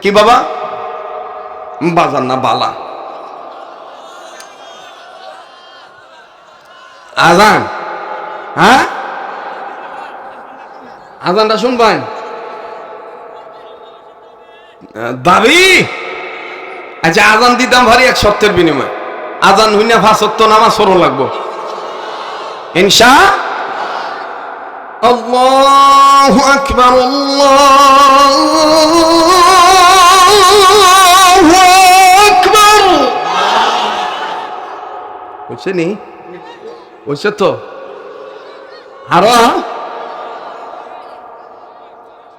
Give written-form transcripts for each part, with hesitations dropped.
কি বাবা? বাজার না বালা আজান। হ্যাঁ, আজানটা শুনবেন দাবি। আচ্ছা, আজান দিতাম ভারী এক সত্যের বিনিময়। আজান হইনা 5 ওয়াক্ত নামাজ পড়া লাগবো ইনশা আল্লাহু আকবার। আল্লাহু আকবার। বুঝছে নি? বুঝছে তো? আরো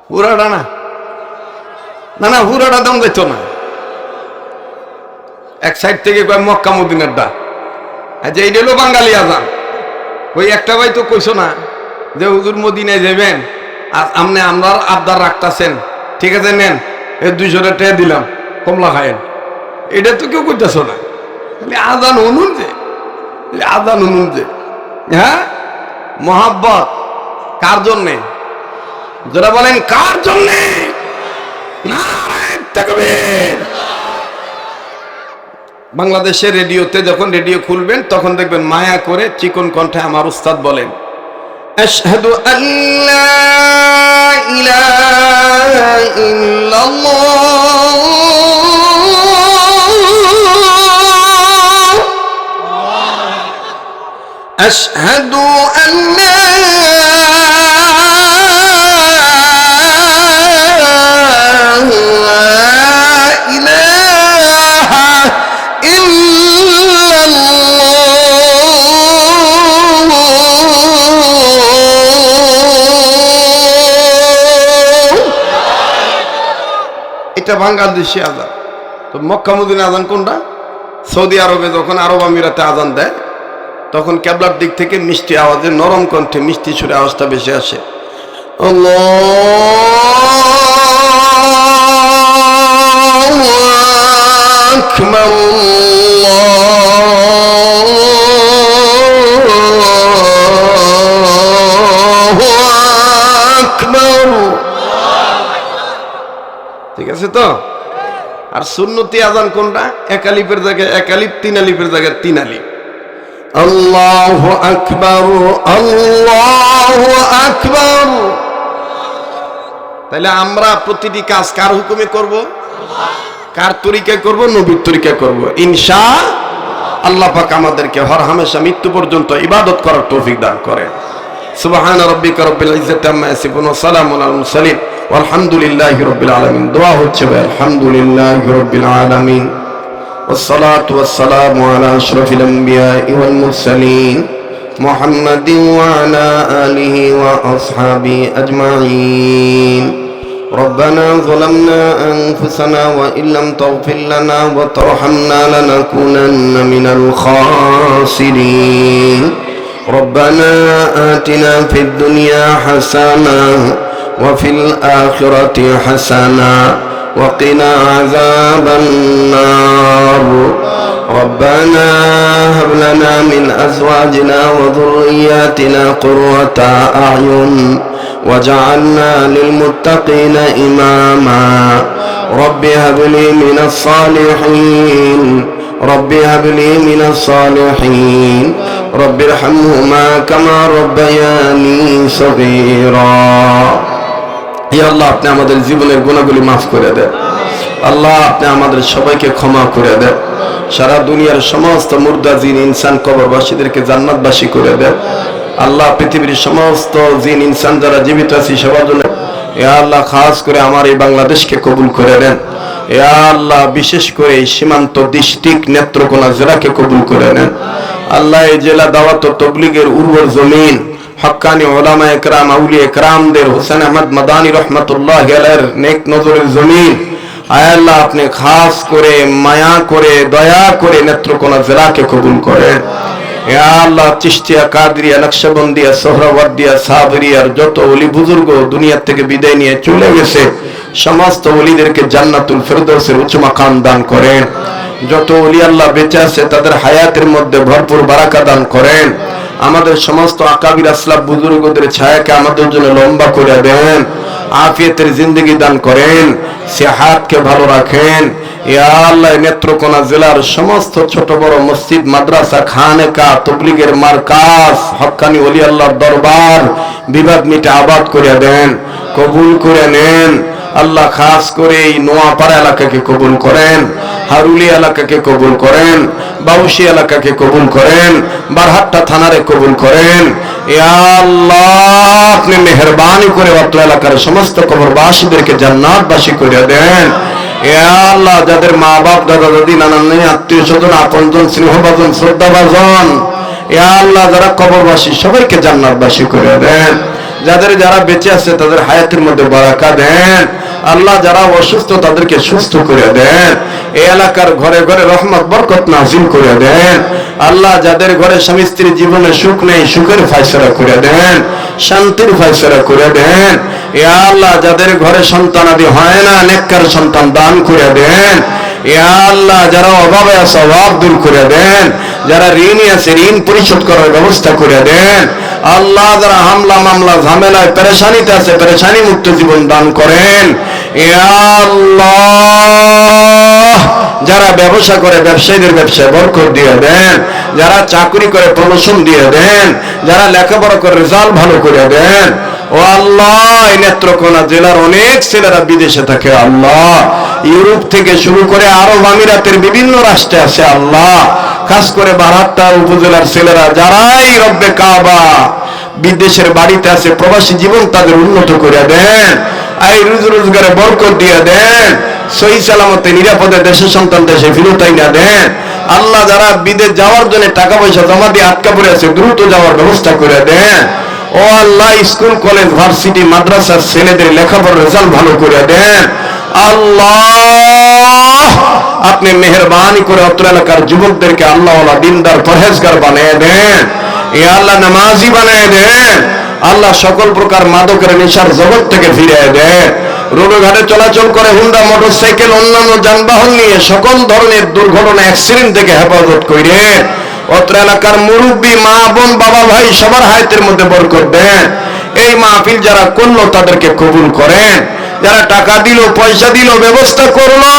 পুরাটা না, না না পুরাটা দাম যাইতো না। এক সাইড থেকে কয় মক্কা মদিনার ডা। আচ্ছা, এইটা হলো বাঙালি আজান। ওই একটা ভাই তো কইছো না যে হুজুর মদিনায় যাবেন, আপনি আমরা আবদার রাখতেছেন, ঠিক আছে নেন, 200 টাকা দিলাম, কমলা খায়েন। এটা তো কেউ করতেছ না। আজান শুনুন যে, আজান শুনুন যে। হ্যাঁ, মোহাব্বত কার জন্যে? যারা বলেন কার জন্যে? বাংলাদেশের রেডিওতে যখন রেডিও খুলবেন তখন দেখবেন মায়া করে চিকন কণ্ঠে আমার উস্তাদ বলেন, আশহাদু আল্লা ইলাহা ইল্লাল্লাহ, আশহাদু আল্লা বাংলাদেশি আজান। তো মক্কা মদিনা আজান কোনটা? সৌদি আরবে যখন আরব আমিরাতে আজান দেয় তখন কেবলার দিক থেকে মিষ্টি আওয়াজে, নরম কণ্ঠে মিষ্টি সুরে আওয়াজটা বেশি আসে। আল্লাহু আকবার, আল্লাহু আকবার। ঠিক আছে তো? আর সুন্নতি আজান কোনটা? এক আলিফের জায়গায় এক আলিফ, 3 আলিফের জায়গায় 3 আলিফ। আল্লাহু আকবার, আল্লাহু আকবার। তাহলে আমরা প্রতিটি কাজ কার হুকুমে করব? কার তরিকায় করব? নবীর তরিকায় করব ইনশাআল্লাহ। আল্লাহ পাক আমাদেরকে হর হামেশা মৃত্যু পর্যন্ত ইবাদত করার তৌফিক দান করেন। সুবহান রাব্বিকা রাব্বিল ইজ্জাতি আম্মা ইয়াসিফুন ওয়া সালামুন আলাল মুরসালিন আলহামদুলিল্লাহি রাব্বিল আলামিন। দোয়া হচ্ছে ভাই, আলহামদুলিল্লাহি রাব্বিল আলামিন ওয়াসসালাতু ওয়াসসালামু আলা আশরাফিল আমবিয়াই ওয়াল মুরসালিন মুহাম্মাদিন ওয়া আলা আলিহি ওয়া আসহাবিহি আজমাইন। ربنا ظلمنا أنفسنا وإن لم تغفر لنا وترحمنا لنكونن من الخاسرين. ربنا آتنا في الدنيا حسنة وفي الآخرة حسنة وقنا عذاب النار. ربنا هب لنا من أزواجنا وذرياتنا قرة أعين وجعلنا للمتقين إماما. رب هب لي من الصالحين، رب هب لي من الصالحين، رب ارحمهما كما ربياني صغيرا. ইয়া আল্লাহ, আপনি আমাদের জীবনের গুনাহগুলি মাফ করে দেন। আল্লাহ, আপনি আমাদের সবাইকে ক্ষমা করে দেন। সারা দুনিয়ার সমস্ত মুর্দা জিন ইনসান কবরবাসীদেরকে জান্নাতবাসী করে দেন। আল্লাহ, পৃথিবীর সমস্ত জিন ইনসান যারা জীবিত আছে সবার জন্য ইয়া আল্লাহ খাস করে আমার এই বাংলাদেশকে কবুল করে দেন। ইয়া আল্লাহ, বিশেষ করে এই সীমান্ত ডিস্ট্রিক্ট নেত্রকোনা জেলাকে কবুল করে নেন। আল্লাহ, এই জেলা দাওয়াত ও তাবলীগের উর্বর জমিন, হক্কানি উলামা ইকরাম, আউলিয়া ইকরামদের, হোসেন আহমদ মাদানী রাহমাতুল্লাহি আলাইহির নেক নজরের জমিন। আয় আল্লাহ, আপনি খাস করে মায়া করে দয়া করে নেত্রকোনা জেলাকে কবুল করেন। ইয়া আল্লাহ, চিশতিয়া, কাদরিয়া, নকশবন্দিয়া, সোহরাওয়ার্দিয়া, সাবরিয়ার যত ওলি বুজুর্গ দুনিয়া থেকে বিদায় নিয়ে চলে গেছে সমস্ত ওলিদেরকে জান্নাতুল ফেরদৌসের উচ্চ মাকাম দান করেন। যত ওলি আল্লাহ বেঁচে আছে তাদের হায়াতের মধ্যে ভরপুর বারাকা দান করেন। আমাদের সমস্ত আকাবির আসলাফ বুজুর্গদের ছায়াকে আমাদের জন্য লম্বা করে দেন। আফিয়াতের জিন্দগি দান করেন, সেহাতকে ভালো রাখেন। ইয়া আল্লাহ, নেত্রকোনা জেলার সমস্ত ছোট বড় মসজিদ, মাদ্রাসা, খানেকা, তাবলীগের মারকাজ, হক্কানি ওলি আল্লাহর দরবার বিবাদ মিটে আবাদ করে দেন, কবুল করে নেন। আল্লাহ খাস করে এই নোয়াপাড়া এলাকাকে কবুল করেন, হারুলি এলাকাকে কবুল করেন, বাউসি এলাকাকে কবুল করেন, বারহাট্টা থানারে কবুল করেন। ইয়া আল্লাহ, আপনি মেহেরবানি করে অত্র এলাকার সমস্ত কবরবাসীদেরকে জান্নাতবাসী করে দেন। ইয়া আল্লাহ, যাদের মা বাপ, দাদা দাদি, নানা নানি, আত্মীয় স্বজন, আপনজন, স্নেহভাজন, শ্রদ্ধাভাজন, ইয়া আল্লাহ, যারা কবরবাসী সবাইকে জান্নাতবাসী করে দেন। যারা বেঁচে আছে তাদের হায়াতের মধ্যে বারাকা দেন। আল্লাহ, যারা অসুস্থ তাদেরকে সুস্থ করে দেন। এই এলাকার ঘরে ঘরে রহমত বরকত নাযিল করে দেন। আল্লাহ, যাদের ঘরে স্বামী স্ত্রীর জীবনে সুখ নেই, সুখের ফয়সালা করে দেন, শান্তির ফয়সালা করে দেন। ইয়া আল্লাহ, যাদের ঘরে সন্তানাদি হয় না, নেককার সন্তান দান করে দেন। ইয়া আল্লাহ, যারা অভাবে আছে অভাব দূর করে দেন। যারা ঋণী আছে ঋণ পরিশোধ করার ব্যবস্থা করে দেন। আল্লাহ, যারা হামলা মামলা ঝামেলায় পেরেশানিতে আছে পেরেশানি মুক্ত জীবন দান করেন। ইয়া আল্লাহ, যারা ব্যবসা করে ব্যবসায়ীদের ব্যবসায় বরকত দিয়ে দেন। যারা চাকরি করে প্রমোশন দিয়ে দেন। যারা লেখাপড়া করে রেজাল্ট ভালো করে দেন। ও আল্লাহ, এই নেত্রকোনা জেলার অনেক ছেলেরা বিদেশে থাকে আল্লাহ, ইউরোপ থেকে শুরু করে আরব আমিরাতের বিভিন্ন রাষ্ট্রে আছে আল্লাহ। খাস করে বারহাট্টা উপজেলার ছেলেরা যারাই রব্বে কাবা বিদেশের বাড়িতে আছে, প্রবাসী জীবন তাদের উন্নত করে দেন। এই রোজগারে বরকত দিয়ে দেন। সহি সালামতে নিরাপদে দেশের সন্তান দেশে ফিরত আইনা দেন। আল্লাহ, যারা বিদেশ যাওয়ার জন্য টাকা পয়সা জমা দিয়ে আটকা পড়ে আছে দ্রুত যাওয়ার ব্যবস্থা করে দেন। ও আল্লাহ, স্কুল কলেজ ভার্সিটি মাদ্রাসার ছেলেদের লেখাপড়ার রেজাল্ট ভালো করে দেন। আল্লাহ, আপনি মেহেরবানি করে অত্র এলাকার যুবকদেরকে আল্লাহওয়ালা দিনদার পরহেজগার বানিয়ে দেন। ইয়া আল্লাহ, নামাজি বানিয়ে দেন। আল্লাহ, সকল প্রকার মাদকের নেশার জগৎ থেকে ফিরিয়ে দেন। রোডঘাটে চলাচল করে হুন্ডা, মোটরসাইকেল, অন্যান্য যানবাহন নিয়ে সকল ধরনের দুর্ঘটনা, অ্যাক্সিডেন্ট থেকে হেফাজত করে অত্র এলাকার মুরব্বী, মা বোন, বাবা ভাই সবার হায়াতের মধ্যে বরকত দেন। এই মাহফিল যারা করলো তাদেরকে কবুল করেন। যারা টাকা দিল, পয়সা দিল, ব্যবস্থা করলো,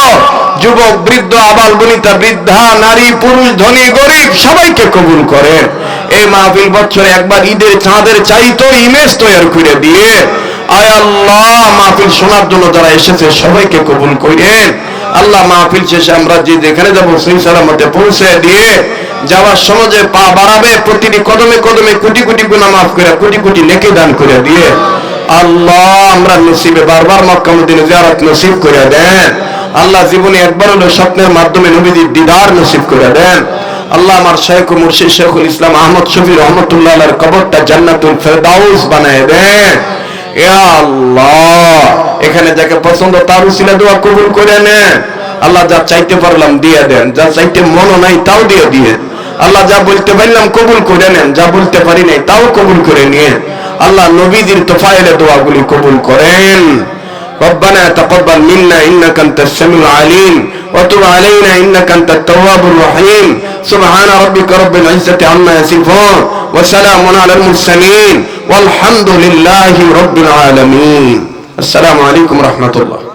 যুবক, বৃদ্ধ, আবাল বনিতা, বৃদ্ধা, নারী, পুরুষ, ধনী, গরিব সবাইকে কবুল করেন। এই মাহফিল বছরে একবার ঈদের চাঁদের চাইতো ইমেজ তৈরি করে দিয়ে আয় আল্লাহ, মাহফিল শোনার জন্য যারা এসেছে সবাইকে কবুল করেন। আল্লাহ, মাহফিল শেষে আমরা যে যেখানে যাবো সেই সালামতে পৌঁছে দিয়ে যাওয়ার সমাজে পা বাড়াবে, প্রতিটি কদমে কদমে কোটি কোটি গুনাহ মাফ করে কোটি কোটি নেকি দান করে দিয়ে আল্লাহ, আমরা নসিবে বারবার মক্কা মদিনা জিয়ারত নসিব করে দেন। আল্লাহ, জীবনে একবার হলো স্বপ্নের মাধ্যমে নবীজির দিদার নসিব করে দেন। আল্লাহ, আমার শাইখ ও মুর্শিদ শেখুল ইসলাম আহমদ শফি রহমতুল্লাহ আলাইহির কবরটা জান্নাতুল ফেরদাউস বানায় দেন। ইয়া আল্লাহ, এখানে যাকে পছন্দ তার উসিলা দোয়া কবুল করে নেন। আল্লাহ, যা চাইতে পারলাম দিয়ে দেন, যা চাইতে মনও নাই তাও দিয়ে আল্লাহ, যা বলতে পারলাম কবুল করে নেন, যা বলতে পারি নাই তাও কবুল করে নিয়ে আল্লাহ, নবীজির তোফায়েলে দোয়াগুলি কবুল করেন। ربنا تقبل منا إنك أنت السميع العليم وتب علينا إنك أنت التواب الرحيم سبحان ربك رب العزة عما يصفون وسلام على المرسلين والحمد لله رب العالمين السلام عليكم ورحمة الله